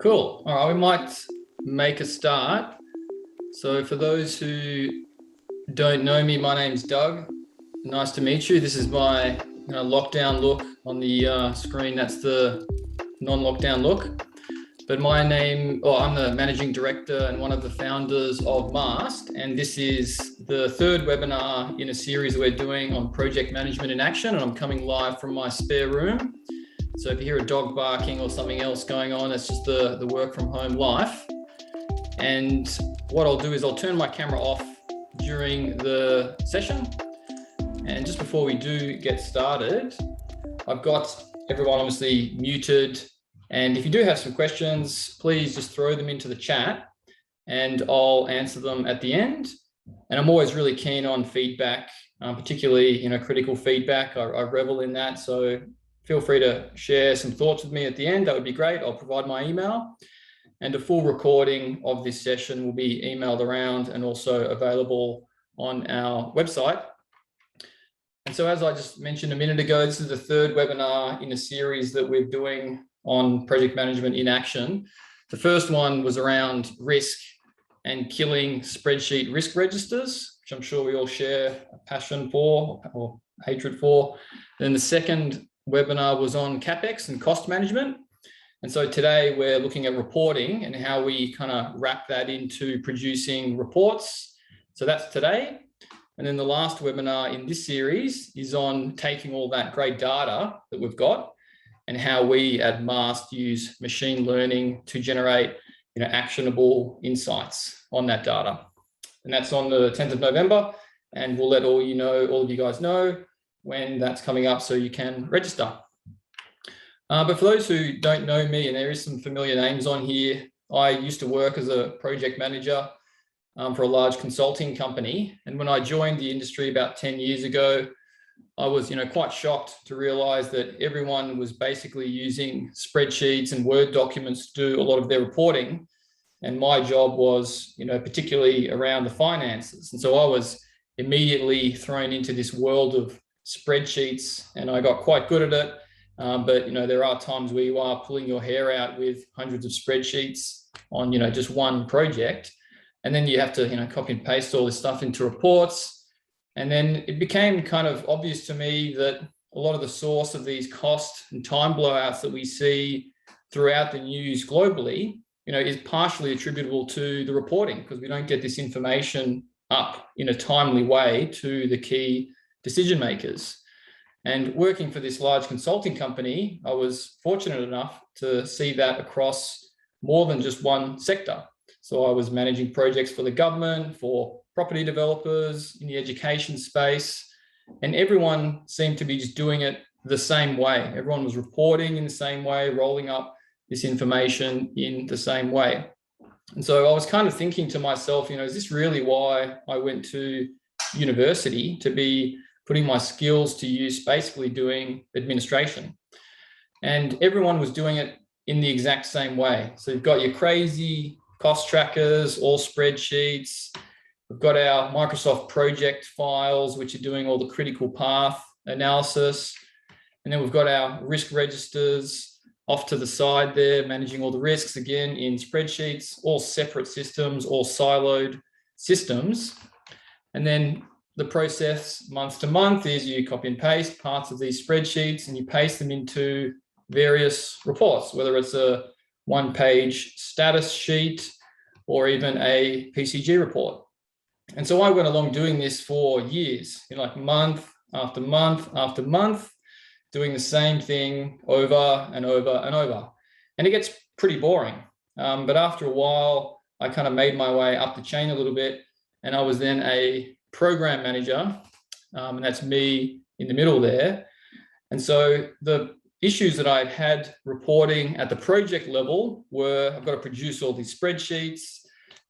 Cool. All right, we might make a start. So for those who don't know me, my name's Doug. Nice to meet you. This is my lockdown look on the screen. That's the non-lockdown look. But I'm the managing director and one of the founders of Mastt, and this is the third webinar in a series we're doing on project management in action, and I'm coming live from my spare room. So if you hear a dog barking or something else going on, it's just the work from home life. And what I'll do is I'll turn my camera off during the session. And just before we do get started, I've got everyone obviously muted. And if you do have some questions, please just throw them into the chat and I'll answer them at the end. And I'm always really keen on feedback, particularly critical feedback. I revel in that. So feel free to share some thoughts with me at the end. That would be great. I'll provide my email. And a full recording of this session will be emailed around and also available on our website. And so as I just mentioned a minute ago, this is the third webinar in a series that we're doing on project management in action. The first one was around risk and killing spreadsheet risk registers, which I'm sure we all share a passion for or hatred for. Then the second webinar was on CapEx and cost management. And so today we're looking at reporting and how we kind of wrap that into producing reports. So that's today. And then the last webinar in this series is on taking all that great data that we've got and how we at Mastt use machine learning to generate actionable insights on that data. And that's on the 10th of November. And we'll let all of you guys know when that's coming up so you can register. But for those who don't know me, and there is some familiar names on here, I used to work as a project manager for a large consulting company. And when I joined the industry about 10 years ago, I was quite shocked to realize that everyone was basically using spreadsheets and Word documents to do a lot of their reporting. And my job was, particularly around the finances. And so I was immediately thrown into this world of spreadsheets and I got quite good at it. But there are times where you are pulling your hair out with hundreds of spreadsheets on just one project, and then you have to copy and paste all this stuff into reports. And then it became kind of obvious to me that a lot of the source of these cost and time blowouts that we see throughout the news globally is partially attributable to the reporting, because we don't get this information up in a timely way to the key decision makers. And working for this large consulting company, I was fortunate enough to see that across more than just one sector. So I was managing projects for the government, for property developers, in the education space, and everyone seemed to be just doing it the same way. Everyone was reporting in the same way, rolling up this information in the same way. And so I was kind of thinking to myself, is this really why I went to university, to be putting my skills to use, basically doing administration? And everyone was doing it in the exact same way. So you've got your crazy cost trackers, all spreadsheets. We've got our Microsoft project files, which are doing all the critical path analysis. And then we've got our risk registers off to the side there, managing all the risks, again, in spreadsheets, all separate systems, all siloed systems. And then the process month to month is you copy and paste parts of these spreadsheets and you paste them into various reports, whether it's a one-page status sheet or even a PCG report. And so I went along doing this for years, like month after month after month, doing the same thing over and over and over. And it gets pretty boring. But after a while, I kind of made my way up the chain a little bit, and I was then a program manager, and that's me in the middle there. And so the issues that I had reporting at the project level were, I've got to produce all these spreadsheets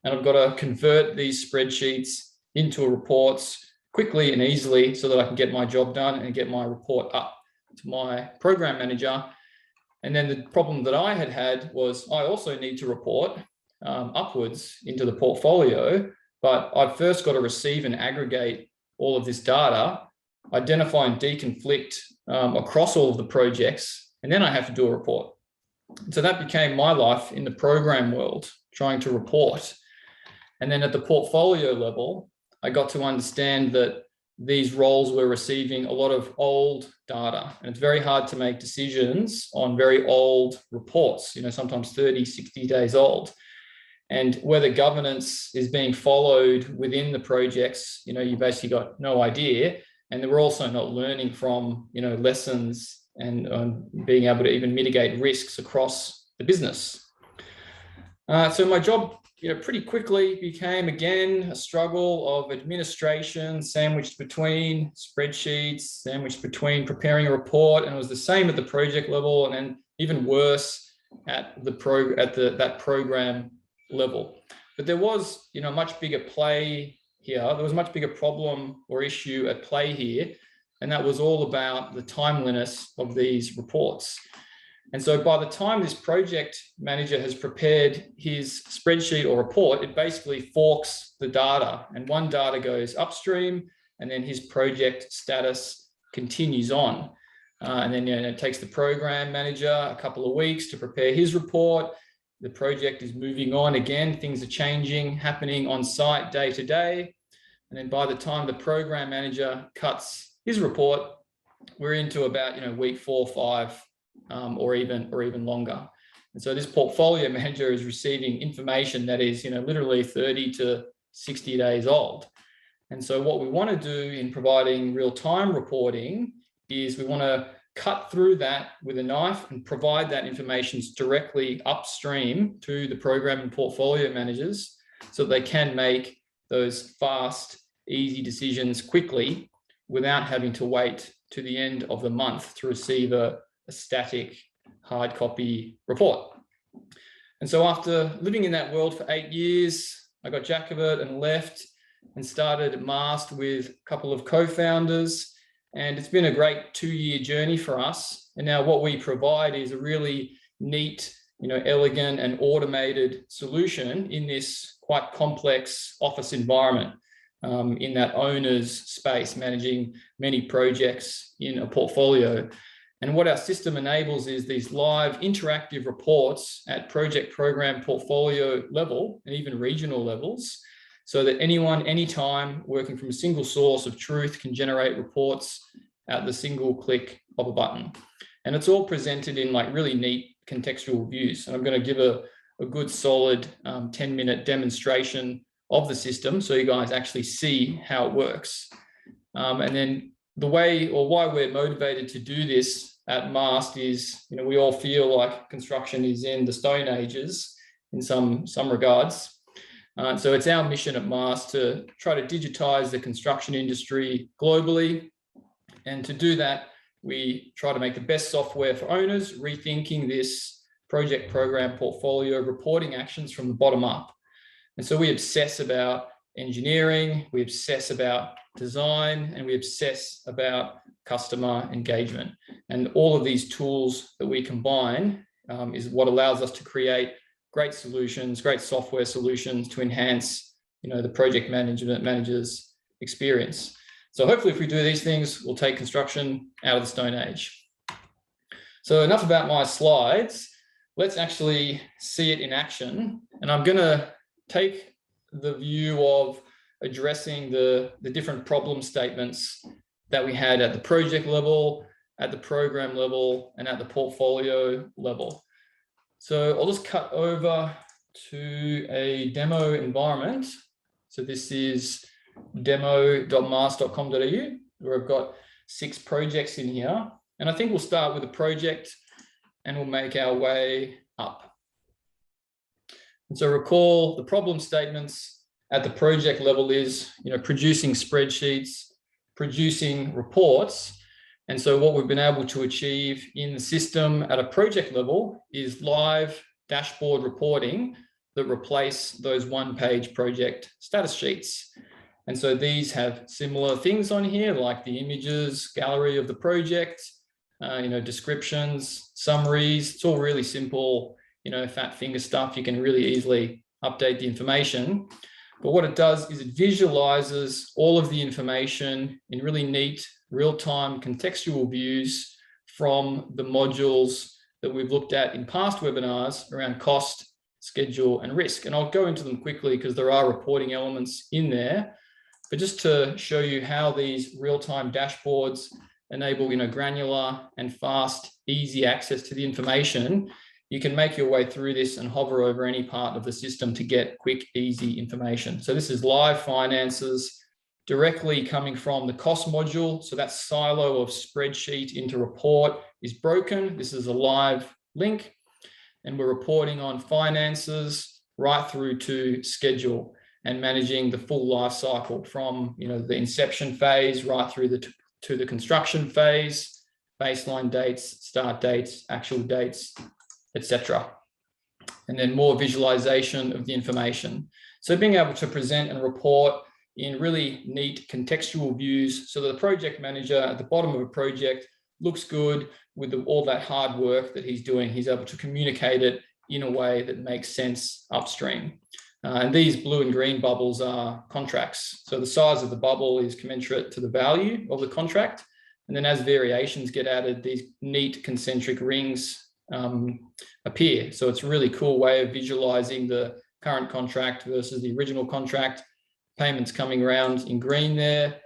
and I've got to convert these spreadsheets into reports quickly and easily so that I can get my job done and get my report up to my program manager. And then the problem that I had was I also need to report upwards into the portfolio, but I've first got to receive and aggregate all of this data, identify and deconflict across all of the projects, and then I have to do a report. So that became my life in the program world, trying to report. And then at the portfolio level, I got to understand that these roles were receiving a lot of old data, and it's very hard to make decisions on very old reports, sometimes 30, 60 days old. And whether governance is being followed within the projects, you basically got no idea. And we're also not learning from, lessons and being able to even mitigate risks across the business. So my job, pretty quickly became, again, a struggle of administration sandwiched between spreadsheets, sandwiched between preparing a report. And it was the same at the project level, and then even worse at that program level. But there was, much bigger play here. There was a much bigger problem or issue at play here. And that was all about the timeliness of these reports. And so by the time this project manager has prepared his spreadsheet or report, it basically forks the data, and one data goes upstream, and then his project status continues on. And then it takes the program manager a couple of weeks to prepare his report. The project is moving on again. Things are changing, happening on site day to day. And then by the time the program manager cuts his report, we're into about week 4 or 5. Or even longer. And so this portfolio manager is receiving information that is, literally 30 to 60 days old. And so what we want to do in providing real-time reporting is we want to cut through that with a knife and provide that information directly upstream to the program and portfolio managers so they can make those fast, easy decisions quickly without having to wait to the end of the month to receive a static hard copy report. And so after living in that world for 8 years, I got jack of it and left and started Mastt with a couple of co-founders. And it's been a great 2-year journey for us. And now what we provide is a really neat, elegant and automated solution in this quite complex office environment, in that owner's space, managing many projects in a portfolio. And what our system enables is these live interactive reports at project, program, portfolio level, and even regional levels, so that anyone, anytime, working from a single source of truth can generate reports at the single click of a button. And it's all presented in really neat contextual views. And I'm going to give a good solid 10-minute demonstration of the system so you guys actually see how it works. And then the way or why we're motivated to do this at Mastt is, we all feel like construction is in the Stone Ages in some regards. So it's our mission at Mastt to try to digitize the construction industry globally. And to do that, we try to make the best software for owners, rethinking this project, program, portfolio reporting actions from the bottom up. And so we obsess about engineering, we obsess about design, and we obsess about customer engagement. And all of these tools that we combine is what allows us to create great solutions, great software solutions to enhance, the project manager's experience. So hopefully if we do these things, we'll take construction out of the Stone Age. So enough about my slides. Let's actually see it in action. And I'm going to take the view of addressing the different problem statements that we had at the project level, at the program level, and at the portfolio level. So I'll just cut over to a demo environment. So this is demo.mastt.com.au, where I've got 6 projects in here. And I think we'll start with a project and we'll make our way up. And so recall the problem statements at the project level is, producing spreadsheets, producing reports. And so what we've been able to achieve in the system at a project level is live dashboard reporting that replace those one-page project status sheets. And so these have similar things on here, like the images, gallery of the project, descriptions, summaries. It's all really simple, fat finger stuff. You can really easily update the information. But what it does is it visualizes all of the information in really neat, real-time contextual views from the modules that we've looked at in past webinars around cost, schedule, and risk. And I'll go into them quickly because there are reporting elements in there. But just to show you how these real-time dashboards enable, granular and fast, easy access to the information, you can make your way through this and hover over any part of the system to get quick, easy information. So this is live finances directly coming from the cost module. So that silo of spreadsheet into report is broken. This is a live link, and we're reporting on finances right through to schedule and managing the full life cycle from the inception phase right through to the construction phase, baseline dates, start dates, actual dates, etc. And then more visualization of the information. So being able to present and report in really neat contextual views so that the project manager at the bottom of a project looks good with all that hard work that he's doing. He's able to communicate it in a way that makes sense upstream. And these blue and green bubbles are contracts. So the size of the bubble is commensurate to the value of the contract. And then as variations get added, these neat concentric rings appear. So it's a really cool way of visualizing the current contract versus the original contract. Payments coming around in green there.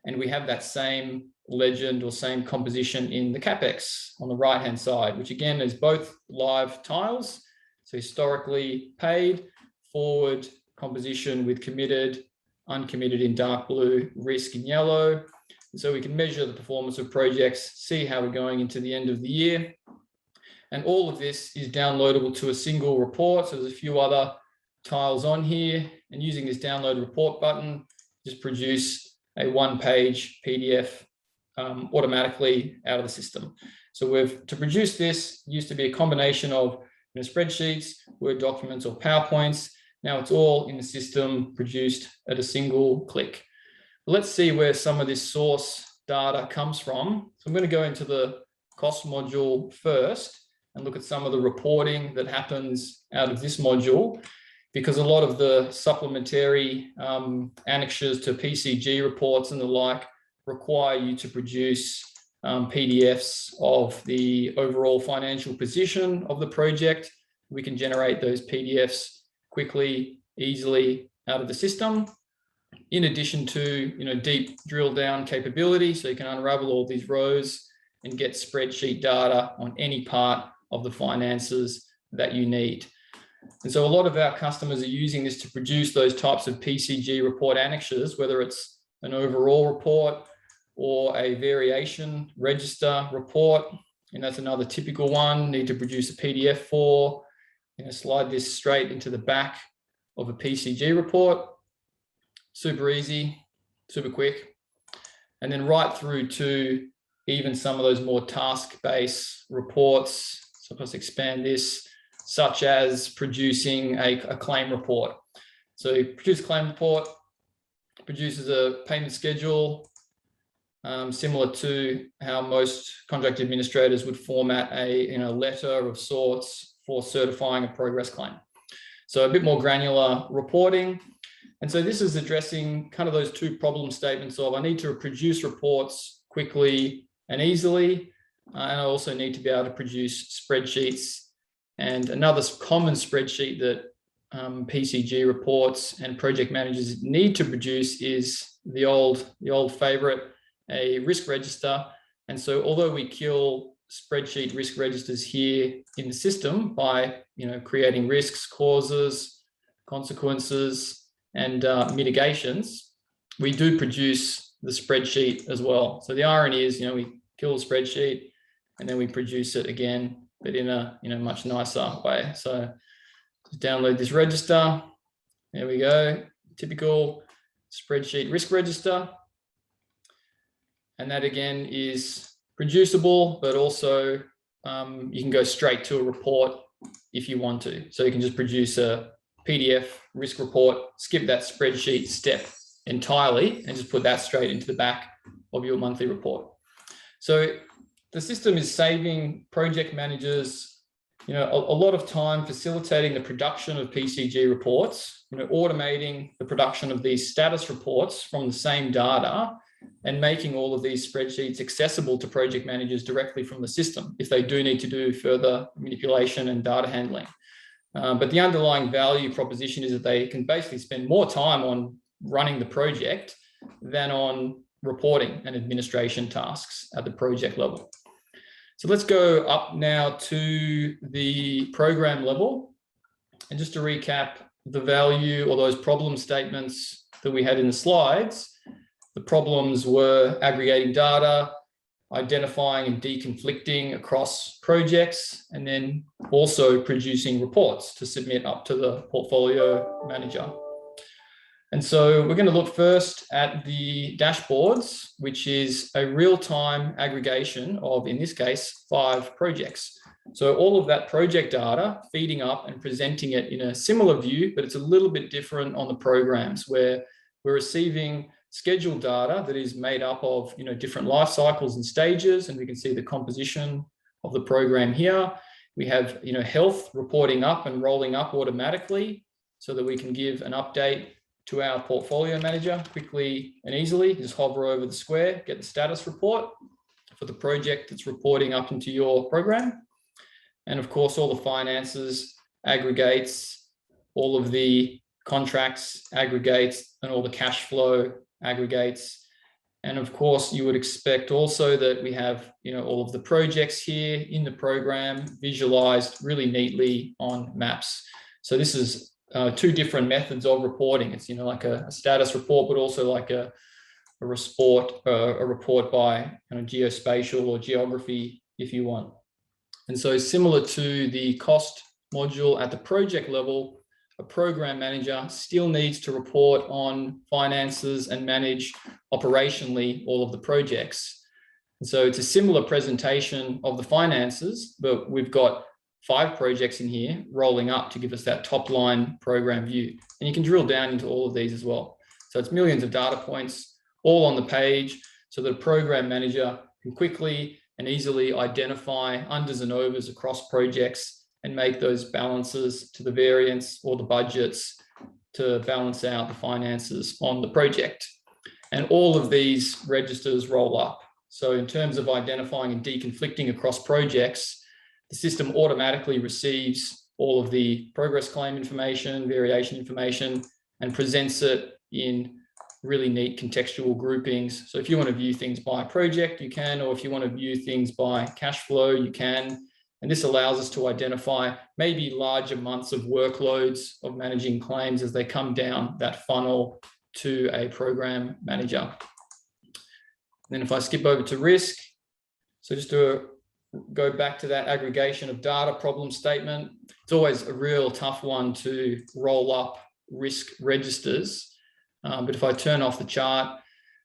And we have that same legend or same composition in the CapEx on the right-hand side, which again is both live tiles. So historically paid, forward composition with committed, uncommitted in dark blue, risk in yellow. And so we can measure the performance of projects, see how we're going into the end of the year. And all of this is downloadable to a single report. So there's a few other tiles on here, and using this download report button, just produce a one-page PDF automatically out of the system. So to produce this used to be a combination of spreadsheets, Word documents, or PowerPoints. Now it's all in the system produced at a single click. Let's see where some of this source data comes from. So I'm going to go into the cost module first and look at some of the reporting that happens out of this module, because a lot of the supplementary annexures to PCG reports and the like require you to produce PDFs of the overall financial position of the project. We can generate those PDFs quickly, easily out of the system, in addition to deep drill down capability, so you can unravel all these rows and get spreadsheet data on any part of the finances that you need. And so a lot of our customers are using this to produce those types of PCG report annexures, whether it's an overall report or a variation register report. And that's another typical one, need to produce a PDF for, slide this straight into the back of a PCG report. Super easy, super quick. And then right through to even some of those more task-based reports. So let's expand this, such as producing a claim report. So you produce a claim report, produces a payment schedule, similar to how most contract administrators would format a letter of sorts for certifying a progress claim. So a bit more granular reporting. And so this is addressing kind of those two problem statements of I need to produce reports quickly and easily, and I also need to be able to produce spreadsheets. And another common spreadsheet that PCG reports and project managers need to produce is the old favorite, a risk register. And so although we kill spreadsheet risk registers here in the system by creating risks, causes, consequences, and mitigations, we do produce the spreadsheet as well. So the irony is, we kill the spreadsheet and then we produce it again, but in a much nicer way. So just download this register. There we go. Typical spreadsheet risk register. And that again is producible, but also you can go straight to a report if you want to. So you can just produce a PDF risk report, skip that spreadsheet step entirely, and just put that straight into the back of your monthly report. So the system is saving project managers, a lot of time facilitating the production of PCG reports, automating the production of these status reports from the same data, and making all of these spreadsheets accessible to project managers directly from the system if they do need to do further manipulation and data handling. But the underlying value proposition is that they can basically spend more time on running the project than on reporting and administration tasks at the project level. So let's go up now to the program level. And just to recap the value or those problem statements that we had in the slides, the problems were aggregating data, identifying and deconflicting across projects, and then also producing reports to submit up to the portfolio manager. And so we're going to look first at the dashboards, which is a real-time aggregation of, in this case, 5 projects. So all of that project data feeding up and presenting it in a similar view, but it's a little bit different on the programs where we're receiving scheduled data that is made up of different life cycles and stages, and we can see the composition of the program here. We have health reporting up and rolling up automatically so that we can give an update to our portfolio manager quickly and easily. Just hover over the square, get the status report for the project that's reporting up into your program. And of course, all the finances aggregates, all of the contracts aggregates, and all the cash flow aggregates. And of course, you would expect also that we have all of the projects here in the program visualized really neatly on maps. So this is 2 different methods of reporting. It's like a status report, but also like a report by geospatial or geography if you want. And so similar to the cost module at the project level, a program manager still needs to report on finances and manage operationally all of the projects. And so it's a similar presentation of the finances, but we've got 5 projects in here rolling up to give us that top line program view. And you can drill down into all of these as well. So it's millions of data points all on the page so that a program manager can quickly and easily identify unders and overs across projects and make those balances to the variance or the budgets to balance out the finances on the project. And all of these registers roll up. So in terms of identifying and deconflicting across projects, the system automatically receives all of the progress claim information, variation information, and presents it in really neat contextual groupings. So if you want to view things by project, you can, or if you want to view things by cash flow, you can. And this allows us to identify maybe larger months of workloads of managing claims as they come down that funnel to a program manager. And then if I skip over to risk, so just to go back to that aggregation of data problem statement, it's always a real tough one to roll up risk registers. But if I turn off the chart,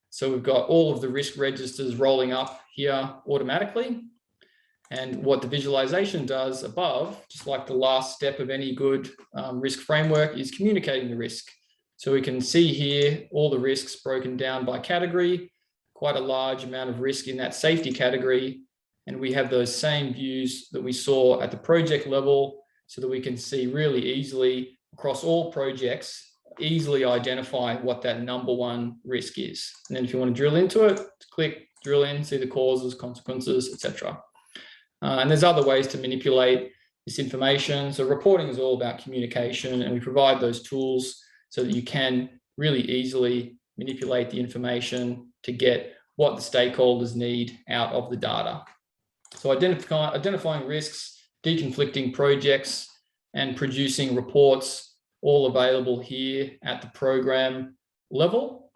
so we've got all of the risk registers rolling up here automatically. And what the visualization does above, just like the last step of any good risk framework, is communicating the risk. So we can see here all the risks broken down by category, quite a large amount of risk in that safety category. And we have those same views that we saw at the project level so that we can see really easily across all projects, easily identify what that #1 risk is. And then if you want to drill into it, click, drill in, see the causes, consequences, etc. And there's other ways to manipulate this information. So reporting is all about communication, and we provide those tools so that you can really easily manipulate the information to get what the stakeholders need out of the data. So identifying risks, deconflicting projects, and producing reports, all available here at the program level.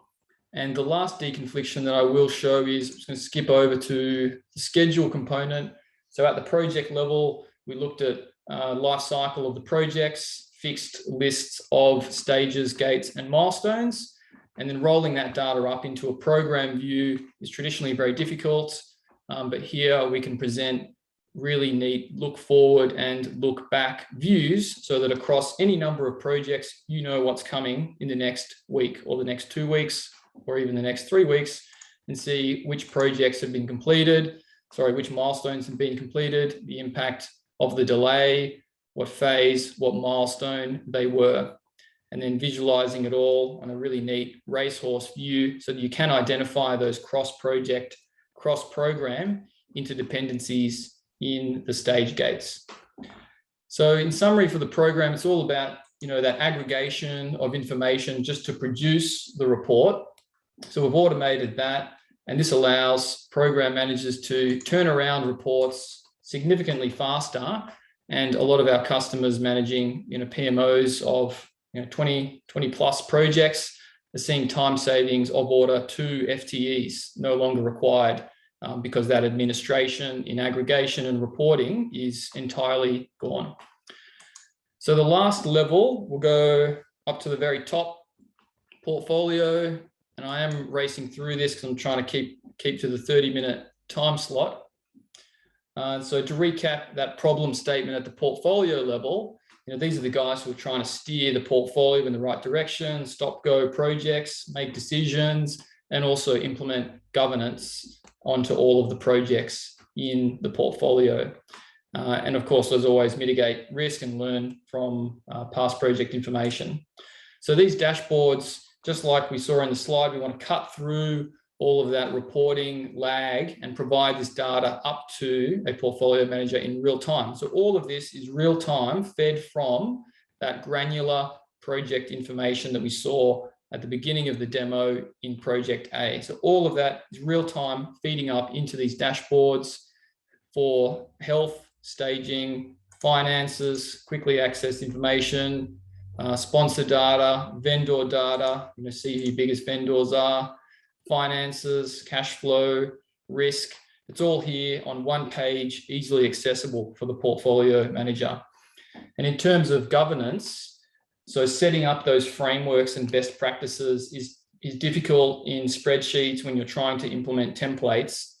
And the last deconfliction that I will show is, I'm just going to skip over to the schedule component. So at the project level, we looked at life cycle of the projects, fixed lists of stages, gates, and milestones. And then rolling that data up into a program view is traditionally very difficult. But here we can present really neat look forward and look back views so that across any number of projects, you know what's coming in the next week or the next 2 weeks or even the next 3 weeks, and see which projects have been completed, which milestones have been completed, the impact of the delay, what phase, what milestone they were. and then visualizing it all on a really neat racehorse view so that you can identify those cross-project, cross-program interdependencies in the stage gates. So in summary for the program, it's all about that aggregation of information just to produce the report. So we've automated that, and this allows program managers to turn around reports significantly faster. And a lot of our customers managing PMOs of 20 plus projects are seeing time savings of order 2 FTEs no longer required, because that administration in aggregation and reporting is entirely gone. So the last level, we'll go up to the very top, portfolio, and I am racing through this because I'm trying to keep to the 30-minute time slot. So to recap that problem statement at the portfolio level, these are the guys who are trying to steer the portfolio in the right direction, stop-go projects, make decisions, and also implement governance onto all of the projects in the portfolio. And of course, as always, mitigate risk and learn from past project information. So these dashboards, just like we saw in the slide, we want to cut through all of that reporting lag and provide this data up to a portfolio manager in real time. So all of this is real time, fed from that granular project information that we saw at the beginning of the demo in Project A. So all of that is real time feeding up into these dashboards for health, staging, finances, quickly accessed information, sponsor data, vendor data, see who your biggest vendors are, finances, cash flow, risk. It's all here on one page, easily accessible for the portfolio manager. And in terms of governance, so setting up those frameworks and best practices is difficult in spreadsheets when you're trying to implement templates,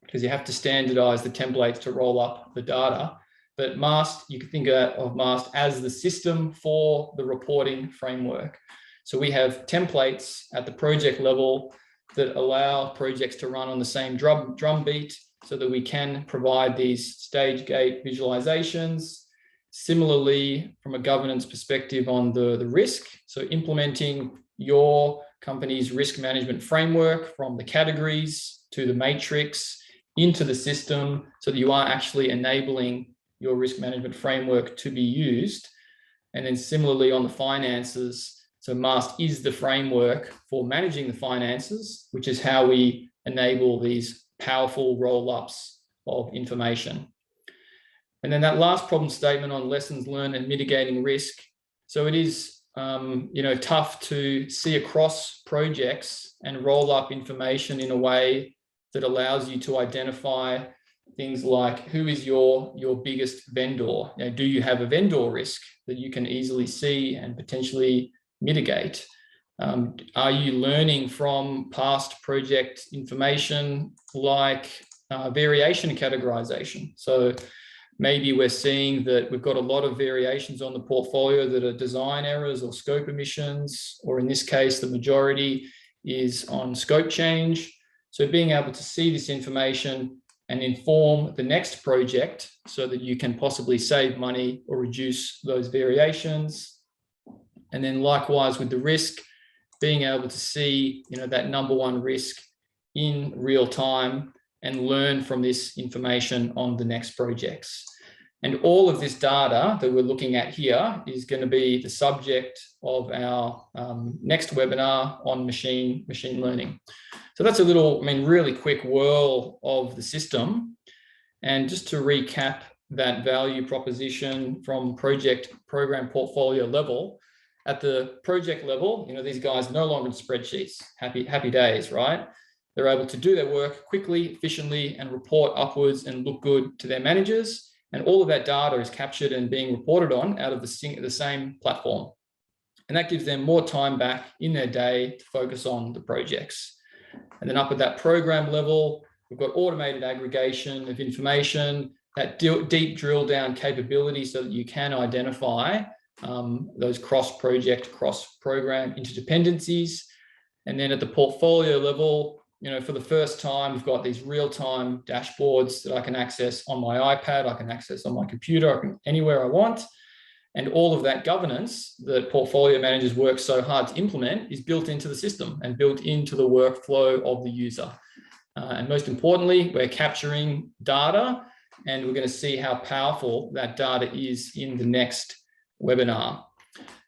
because you have to standardize the templates to roll up the data. But Mastt, you can think of Mastt as the system for the reporting framework. So we have templates at the project level that allow projects to run on the same drum beat so that we can provide these stage gate visualizations. Similarly, from a governance perspective on the risk, so implementing your company's risk management framework from the categories to the matrix into the system so that you are actually enabling your risk management framework to be used. And then similarly on the finances, so Mastt is the framework for managing the finances, which is how we enable these powerful roll-ups of information. And then that last problem statement on lessons learned and mitigating risk. So it is tough to see across projects and roll up information in a way that allows you to identify things like who is your biggest vendor? Do you have a vendor risk that you can easily see and potentially mitigate? Are you learning from past project information like variation categorization? So maybe we're seeing that we've got a lot of variations on the portfolio that are design errors or scope omissions, or in this case, the majority is on scope change. So being able to see this information and inform the next project so that you can possibly save money or reduce those variations. And then likewise with the risk, being able to see that number one risk in real time and learn from this information on the next projects. And all of this data that we're looking at here is going to be the subject of our next webinar on machine learning. So that's a little, really quick whirl of the system. And just to recap that value proposition from project program portfolio level, at the project level, these guys no longer in spreadsheets, happy days, right? They're able to do their work quickly, efficiently, and report upwards and look good to their managers. And all of that data is captured and being reported on out of the same platform. And that gives them more time back in their day to focus on the projects. And then up at that program level, we've got automated aggregation of information, that deep drill down capability so that you can identify those cross-project, cross-program interdependencies. And then at the portfolio level, for the first time, we've got these real-time dashboards that I can access on my iPad, I can access on my computer, anywhere I want. And all of that governance that portfolio managers work so hard to implement is built into the system and built into the workflow of the user. And most importantly, we're capturing data, and we're going to see how powerful that data is in the next webinar.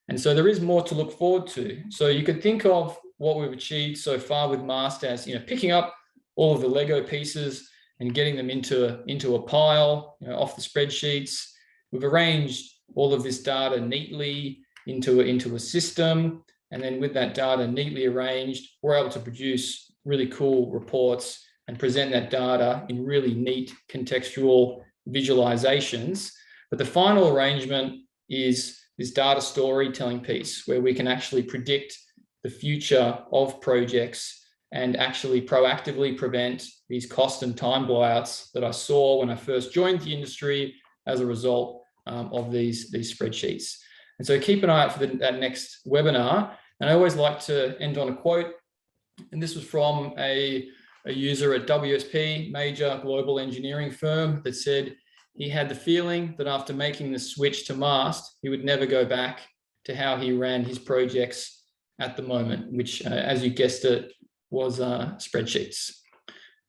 And so there is more to look forward to. So you could think of what we've achieved so far with Mastt as, picking up all of the Lego pieces and getting them into a pile, off the spreadsheets. We've arranged all of this data neatly into a system. And then with that data neatly arranged, we're able to produce really cool reports and present that data in really neat contextual visualizations. But the final arrangement is this data storytelling piece where we can actually predict the future of projects and actually proactively prevent these cost and time blowouts that I saw when I first joined the industry as a result of these spreadsheets. And so keep an eye out for that next webinar. And I always like to end on a quote. And this was from a user at WSP, major global engineering firm, that said he had the feeling that after making the switch to Mastt, he would never go back to how he ran his projects at the moment, which, as you guessed it, was spreadsheets.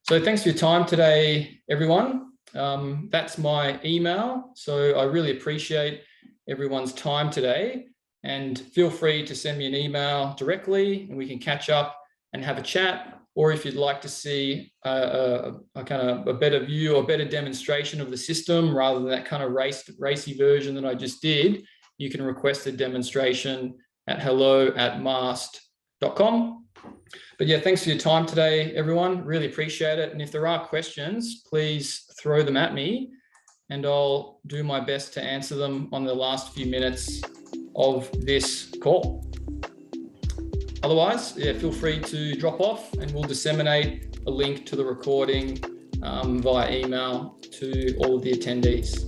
So thanks for your time today, everyone. That's my email. So I really appreciate everyone's time today, and feel free to send me an email directly and we can catch up and have a chat. Or if you'd like to see a kind of a better view or better demonstration of the system rather than that kind of racy version that I just did, you can request a demonstration at hello@mastt.com. But yeah, thanks for your time today, everyone. Really appreciate it. And if there are questions, please throw them at me and I'll do my best to answer them on the last few minutes of this call. Otherwise, yeah, feel free to drop off and we'll disseminate a link to the recording via email to all of the attendees.